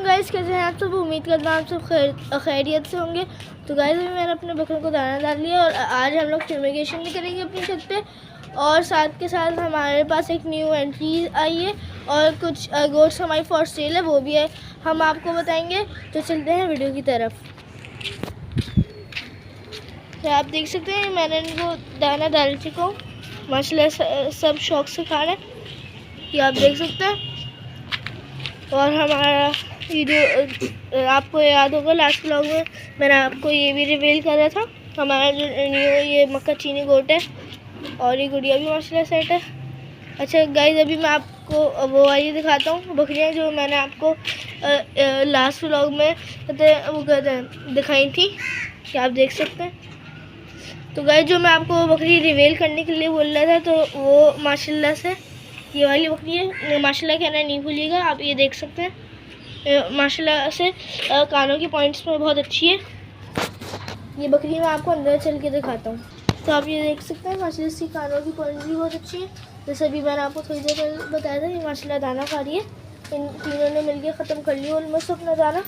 Guys, कैसे हैं आप सब। उम्मीद करता हूँ आप सब खैरियत से होंगे। तो गाइस अभी मैंने अपने बकरों को दाना डाल लिया और आज हम लोग फ्यूमिगेशन भी करेंगे अपनी छत पे। और साथ के साथ हमारे पास एक न्यू एंट्री आई है और कुछ गोट्स हमारी फॉर सेल है, वो भी है, हम आपको बताएंगे। तो चलते हैं वीडियो की तरफ। तो आप देख सकते हैं मैंने इनको दाना डाल चुका हूँ, माशाल्लाह सब शौक से खा रहे हैं, ये आप देख सकते हैं। और हमारा वीडियो आपको याद होगा, लास्ट व्लॉग में मैंने आपको ये भी रिवील करा था, हमारा जो न्यू ये मक्का चीनी गोट है और ये गुड़िया भी माशाल्लाह सेट है। अच्छा गाइस, अभी मैं आपको वो वाली दिखाता हूँ बकरियाँ जो मैंने आपको लास्ट व्लॉग में दिखाई थी, कि आप देख सकते हैं। तो गाइस जो मैं आपको बकरी रिवील करने के लिए बोल रहा था, तो वो माशाल्लाह से ये वाली बकरी है। माशाल्लाह कहना नहीं भूलिएगा, आप ये देख सकते हैं माशाल्लाह से कानों की पॉइंट्स में बहुत अच्छी है ये बकरी। मैं आपको अंदर चल के दिखाता हूँ। तो आप ये देख सकते हैं माशाल्लाह इसकी कानों की पॉइंट्स भी बहुत अच्छी है। जैसे अभी मैंने आपको थोड़ी देर पहले बताया था, ये माशाल्लाह दाना खा रही है। इन तीनों ने मिलकर ख़त्म कर लिया ऑलमोस्ट अपना दाना।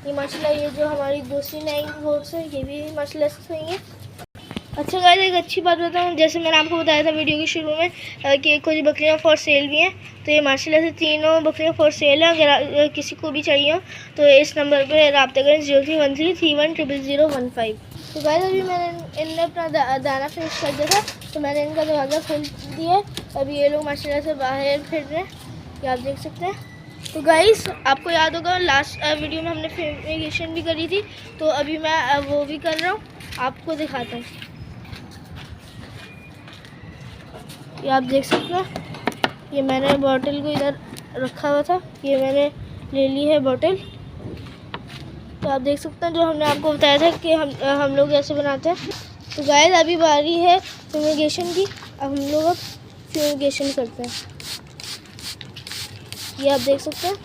ये माशाल्लाह ये जो हमारी दूसरी नई गोट्स है ये भी माशाल्लाह से सही है। अच्छा गाइस, एक अच्छी बात बताऊँ, जैसे मैंने आपको बताया था वीडियो के शुरू में कि कुछ बकरियाँ फॉर सेल भी हैं। तो ये माशाल्लाह से तीनों बकरियाँ फॉर सेल है। अगर किसी को भी चाहिए हो तो इस नंबर पे रब्ता करें, 0313310015। तो गाइस अभी मैंने इनने अपना दाना फिनिश कर दिया था, तो मैंने इनका दरवाज़ा खोल दिया। अभी ये लोग माशाल्लाह से बाहर फिर रहे हैं, ये आप देख सकते हैं। तो गाइस आपको याद होगा लास्ट वीडियो में हमने फ्यूमिगेशन भी करी थी, तो अभी मैं वो भी कर रहा हूँ, आपको दिखाता हूँ। ये आप देख सकते हैं, ये मैंने बॉटल को इधर रखा हुआ था, ये मैंने ले ली है बॉटल। तो आप देख सकते हैं जो हमने आपको बताया था कि हम लोग ऐसे बनाते हैं। तो गाइस अभी बारी है फ्यूमिगेशन की, अब हम लोग फ्यूमिगेशन करते हैं। ये आप देख सकते हैं,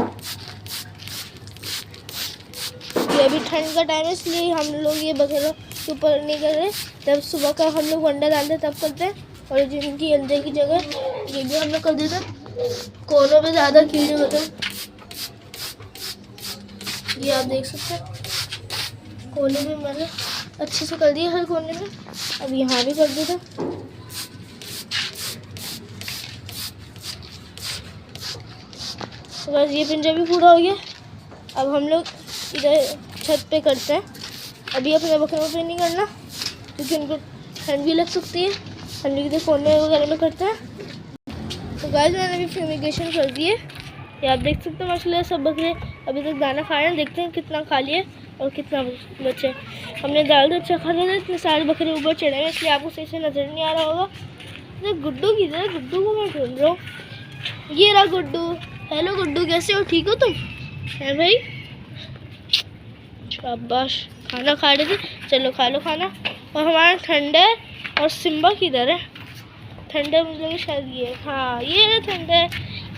ये अभी ठंड का टाइम है इसलिए हम लोग ये बकरों के ऊपर नहीं कर रहे। जब सुबह का हम लोग अंडा डालते हैं तब करते हैं। और जिनकी अंडे की जगह ये भी हम लोग कर देते हैं, कोनों में ज़्यादा कीड़े होते हैं, ये आप देख सकते हैं। कोने में मैंने अच्छे से कर दिया हर कोने में, अब यहाँ भी कर देते हैं। तो बस ये पिंजरा भी पूरा हो गया। अब हम लोग इधर छत पे करते हैं। अभी अपने बकरों पे नहीं करना क्योंकि उनको ठंड भी लग सकती है, हम लोग इधर कोने वगैरह में करते हैं। तो गाइस मैंने अभी फ्यूमिगेशन कर दिए, ये आप देख सकते हैं माशाल्लाह सब बकरे अभी तक दाना खा रहे हैं। देखते हैं कितना खा लिए और कितना बचे। हमने दाल तो अच्छा खा लिया था, इतने सारे बकरे ऊपर चढ़े हैं इसलिए आपको सही से नज़र नहीं आ रहा होगा। तो गुड्डू किधर है? गुड्डू को मैं ढूंढ रहा हूँ, ये रहा गुड्डू। हेलो गुड्डू, कैसे हो? ठीक हो तुम? है भाई, शाबाश, खाना खा रहे थे, चलो खा लो खाना। और हमारा ठंडा और सिम्बा किधर है? ठंडा मतलब शायद ये, हाँ ये है ठंडा।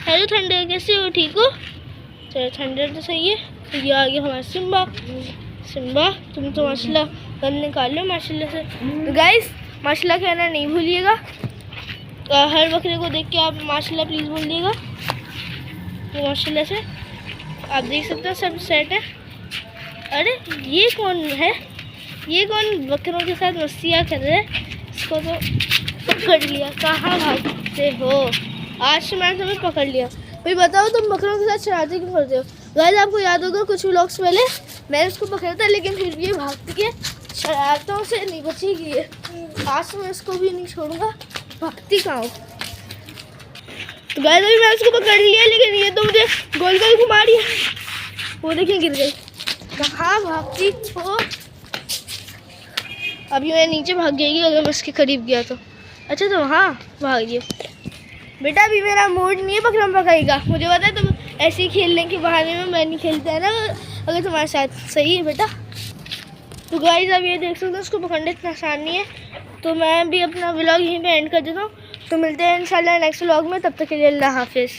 हेलो ठंडा, कैसे हो? ठीक हो? चलो ठंडा तो सही है। तो ये आ गया हमारा सिम्बा। सिम्बा तुम तो माशाल्लाह गन निकाल लो माशाल्लाह से। तो गाइस माशाल्लाह कहना नहीं भूलिएगा, हर बकरे को देख के आप माशाल्लाह प्लीज़ बोल दिएगा। तो माशाल्लाह से आप देख सकते हैं सब सेट है। अरे ये कौन है? ये कौन बकरों के साथ मस्तियाँ कर रहे हैं? इसको तो पकड़ लिया। कहाँ भागते हो? आज तो मैंने तुम्हें पकड़ लिया। भाई बताओ तुम बकरों के साथ शरारतें क्यों करते हो? गाइस आपको याद होगा कुछ व्लॉग्स पहले मैंने उसको पकड़ा था, लेकिन फिर भी ये भागती है, शरारतों से नहीं बचेगी ये। आज तो मैं इसको भी नहीं छोड़ूंगा, भागती कहाँ हो? तो गाइस अभी मैं उसको पकड़ लिया, लेकिन ये तो मुझे गोल गोल घुमा रही है। वो देखिए गिर गई। कहाँ भागती हो? अभी मैं नीचे भाग जाएगी अगर मैं उसके करीब गया तो। अच्छा तो हाँ भाग गया। बेटा अभी मेरा मूड नहीं है बकरा पकाएगा, मुझे पता है तुम ऐसे ही खेलने के बहाने में मैं नहीं खेलता है ना अगर तुम्हारे साथ, सही है बेटा? तो गाइस अब ये देख सकते हो उसको पकड़ना इतना आसान नहीं है। तो मैं भी अपना व्लॉग यहीं पे एंड कर देता हूँ। तो मिलते हैं इंशाल्लाह नेक्स्ट व्लॉग में, तब तक के लिए अल्लाह हाफिज़।